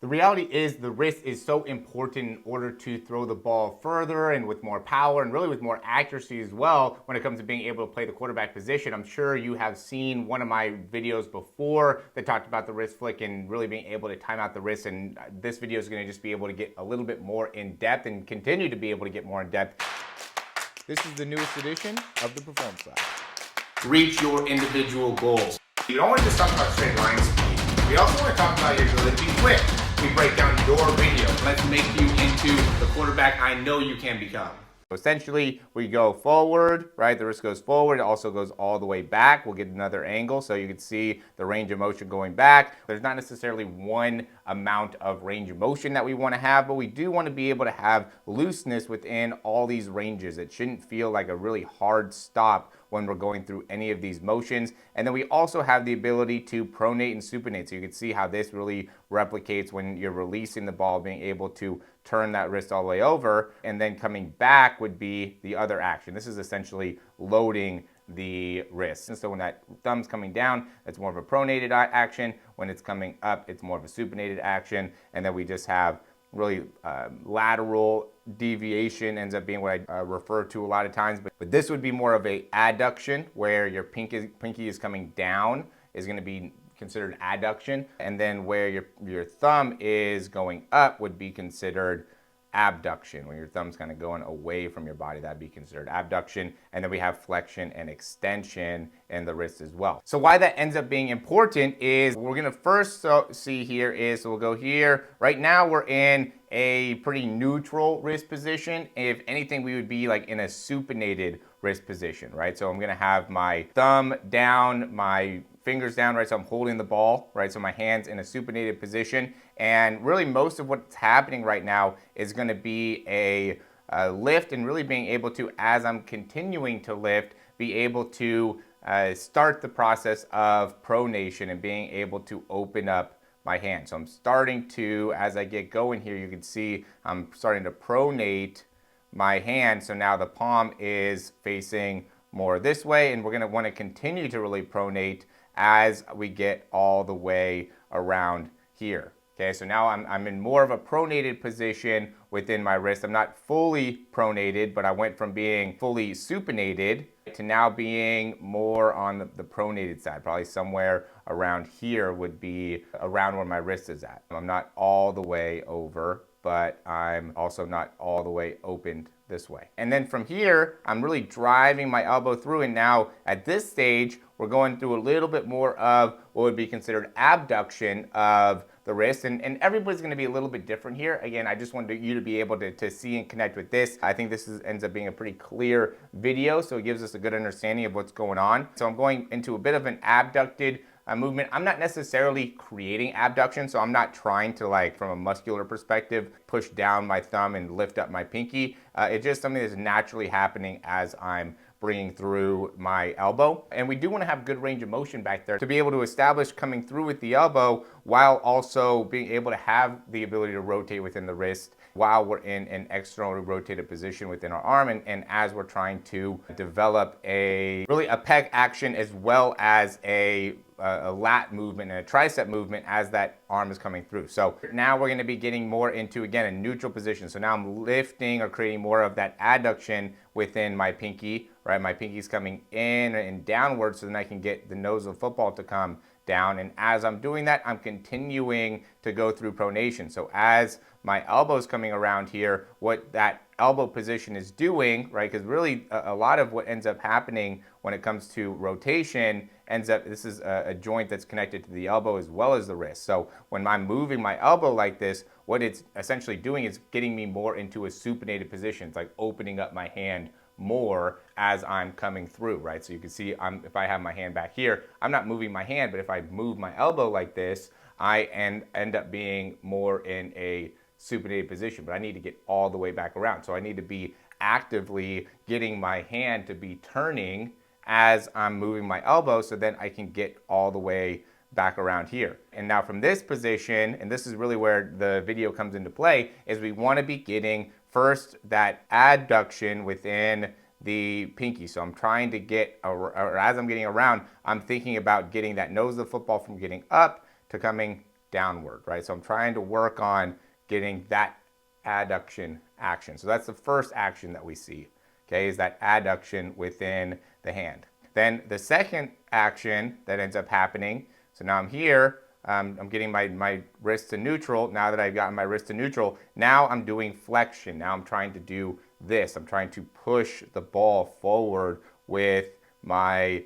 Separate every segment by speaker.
Speaker 1: The reality is the wrist is so important in order to throw the ball further and with more power and really with more accuracy as well when it comes to being able to play the quarterback position. I'm sure you have seen one of my videos before that talked about the wrist flick and really being able to time out the wrist, and this video is going to just be able to get a little bit more in depth and continue to be able to get more in depth. This is the newest edition of the Performance Lab. Reach your individual goals. You don't want to just talk about straight line speed. We also want to talk about your ability to be quick. We break down your video. Let's make you into the quarterback I know you can become. Essentially, we go forward, right? The wrist goes forward. It also goes all the way back. We'll get another angle so you can see the range of motion going back. There's not necessarily one amount of range of motion that we want to have, but we do want to be able to have looseness within all these ranges. It shouldn't feel like a really hard stop when we're going through any of these motions. And then we also have the ability to pronate and supinate. So you can see how this really replicates when you're releasing the ball, being able to turn that wrist all the way over, and then coming back would be the other action. This is essentially loading the wrist. And so when that thumb's coming down, it's more of a pronated action. When it's coming up, it's more of a supinated action. And then we just have really lateral deviation ends up being what I refer to a lot of times. But this would be more of a adduction, where your pinky is coming down is going to be considered adduction, and then where your thumb is going up would be considered abduction. When your thumb's kind of going away from your body, that'd be considered abduction. And then we have flexion and extension in the wrist as well. So why that ends up being important is we're gonna first see here is, so we'll go here. Right now we're in a pretty neutral wrist position. If anything, we would be like in a supinated wrist position, right? So I'm gonna have my thumb down, my fingers down, right? So I'm holding the ball, right? So my hand's in a supinated position. And really most of what's happening right now is gonna be a lift, and really being able to, as I'm continuing to lift, be able to start the process of pronation and being able to open up my hand. So I'm starting to, as I get going here, you can see I'm starting to pronate my hand. So now the palm is facing more this way, and we're gonna wanna continue to really pronate as we get all the way around here. Okay, so now I'm in more of a pronated position within my wrist. I'm not fully pronated, but I went from being fully supinated to now being more on the pronated side. Probably somewhere around here would be around where my wrist is at. I'm not all the way over, but I'm also not all the way opened this way. And then from here, I'm really driving my elbow through, and now at this stage, we're going through a little bit more of what would be considered abduction of the wrist, and everybody's gonna be a little bit different here. Again, I just wanted you to be able to see and connect with this. I think this ends up being a pretty clear video, so it gives us a good understanding of what's going on. So I'm going into a bit of an abducted movement. I'm not necessarily creating abduction, so I'm not trying to, like, from a muscular perspective, push down my thumb and lift up my pinky. It's just something that's naturally happening as I'm bringing through my elbow. And we do want to have good range of motion back there to be able to establish coming through with the elbow while also being able to have the ability to rotate within the wrist while we're in an externally rotated position within our arm, and as we're trying to develop a pec action as well as a lat movement and a tricep movement as that arm is coming through. So now we're going to be getting more into, again, a neutral position. So now I'm lifting or creating more of that adduction within my pinky, right? My pinky's coming in and downward, so then I can get the nose of the football to come down. And as I'm doing that, I'm continuing to go through pronation. So as my elbow's coming around here, what that elbow position is doing, right? Because really a lot of what ends up happening when it comes to rotation ends up, this is a joint that's connected to the elbow as well as the wrist. So when I'm moving my elbow like this, what it's essentially doing is getting me more into a supinated position. It's like opening up my hand more as I'm coming through, right? So you can see if I have my hand back here, I'm not moving my hand, but if I move my elbow like this, I end up being more in a supinated position, but I need to get all the way back around. So I need to be actively getting my hand to be turning as I'm moving my elbow, so then I can get all the way back around here. And now from this position, and this is really where the video comes into play, is we want to be getting first that adduction within the pinky. So I'm trying to get, or as I'm getting around, I'm thinking about getting that nose of the football from getting up to coming downward, right? So I'm trying to work on getting that adduction action. So that's the first action that we see, okay, is that adduction within the hand. Then the second action that ends up happening, so now I'm here, I'm getting my wrist to neutral. Now that I've gotten my wrist to neutral, now I'm doing flexion. Now I'm trying to do this. I'm trying to push the ball forward with my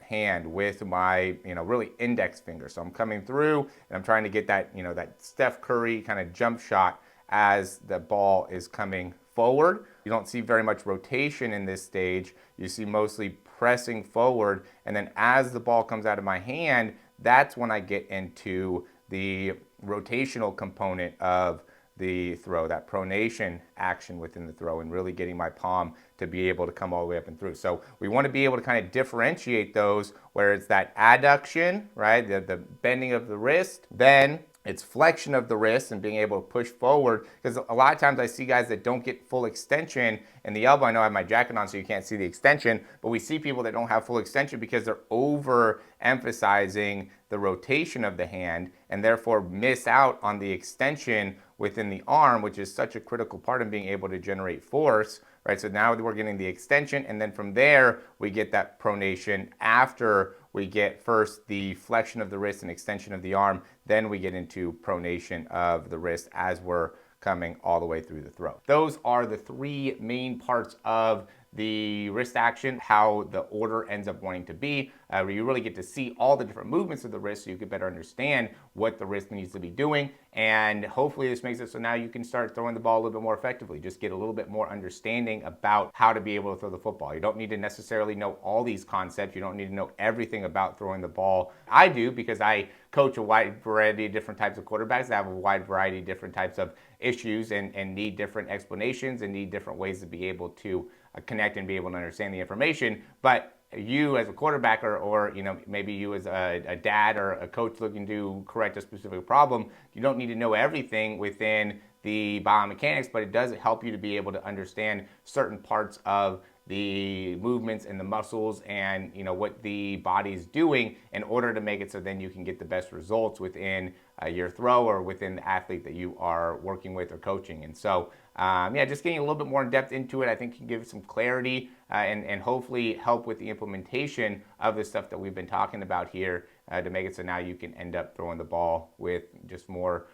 Speaker 1: hand, with my, really index finger. So I'm coming through and I'm trying to get that, that Steph Curry kind of jump shot as the ball is coming forward. You don't see very much rotation in this stage. You see mostly pressing forward. And then as the ball comes out of my hand, that's when I get into the rotational component of the throw, that pronation action within the throw, and really getting my palm to be able to come all the way up and through. So we want to be able to kind of differentiate those, where it's that adduction, right, the bending of the wrist, then it's flexion of the wrist and being able to push forward. Because a lot of times I see guys that don't get full extension in the elbow. I know I have my jacket on so you can't see the extension, but we see people that don't have full extension because they're over emphasizing the rotation of the hand and therefore miss out on the extension within the arm, which is such a critical part in being able to generate force, right? So now we're getting the extension, and then from there we get that pronation after we get first the flexion of the wrist and extension of the arm, then we get into pronation of the wrist as we're coming all the way through the throw. Those are the three main parts of the wrist action, how the order ends up wanting to be, where you really get to see all the different movements of the wrist so you can better understand what the wrist needs to be doing. And hopefully this makes it so now you can start throwing the ball a little bit more effectively. Just get a little bit more understanding about how to be able to throw the football. You don't need to necessarily know all these concepts. You don't need to know everything about throwing the ball. I do, because I coach a wide variety of different types of quarterbacks. I have a wide variety of different types of issues and need different explanations and need different ways to be able to connect and be able to understand the information. But you as a quarterback, or maybe you as a dad or a coach looking to correct a specific problem, you don't need to know everything within the biomechanics, but it does help you to be able to understand certain parts of the movements and the muscles and what the body's doing in order to make it so then you can get the best results within your throw or within the athlete that you are working with or coaching. And so yeah, just getting a little bit more in depth into it, I think can give some clarity and hopefully help with the implementation of the stuff that we've been talking about here to make it so now you can end up throwing the ball with just more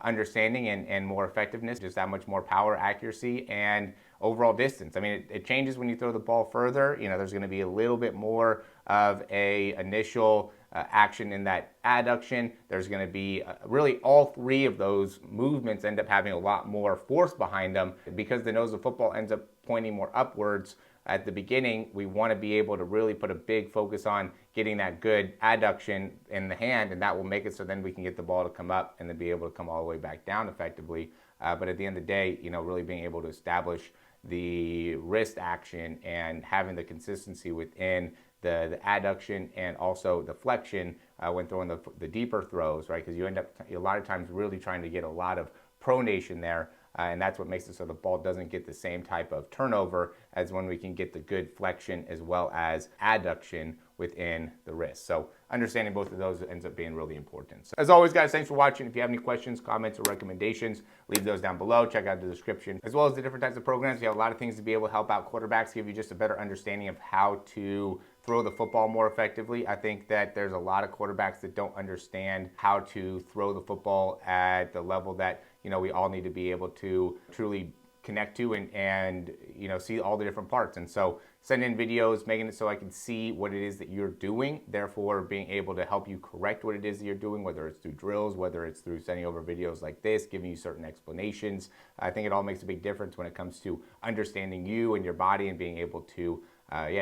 Speaker 1: understanding and more effectiveness, just that much more power, accuracy, and overall distance. I mean, it changes when you throw the ball further. There's going to be a little bit more of a initial action in that adduction. There's going to be really all three of those movements end up having a lot more force behind them because the nose of football ends up pointing more upwards. At the beginning, we want to be able to really put a big focus on getting that good adduction in the hand, and that will make it so then we can get the ball to come up and then be able to come all the way back down effectively. But at the end of the day, really being able to establish the wrist action and having the consistency within the adduction and also the flexion when throwing the deeper throws, right? Because you end up a lot of times really trying to get a lot of pronation there. And that's what makes it so the ball doesn't get the same type of turnover as when we can get the good flexion as well as adduction within the wrist. So understanding both of those ends up being really important. So as always, guys, thanks for watching. If you have any questions, comments, or recommendations, leave those down below. Check out the description. As well as the different types of programs, we have a lot of things to be able to help out quarterbacks, give you just a better understanding of how to throw the football more effectively. I think that there's a lot of quarterbacks that don't understand how to throw the football at the level that we all need to be able to truly connect to and see all the different parts. And so send in videos, making it so I can see what it is that you're doing, therefore being able to help you correct what it is that you're doing, whether it's through drills, whether it's through sending over videos like this, giving you certain explanations. I think it all makes a big difference when it comes to understanding you and your body and being able to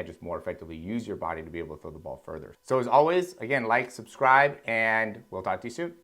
Speaker 1: just more effectively use your body to be able to throw the ball further. So as always, again, like, subscribe, and we'll talk to you soon.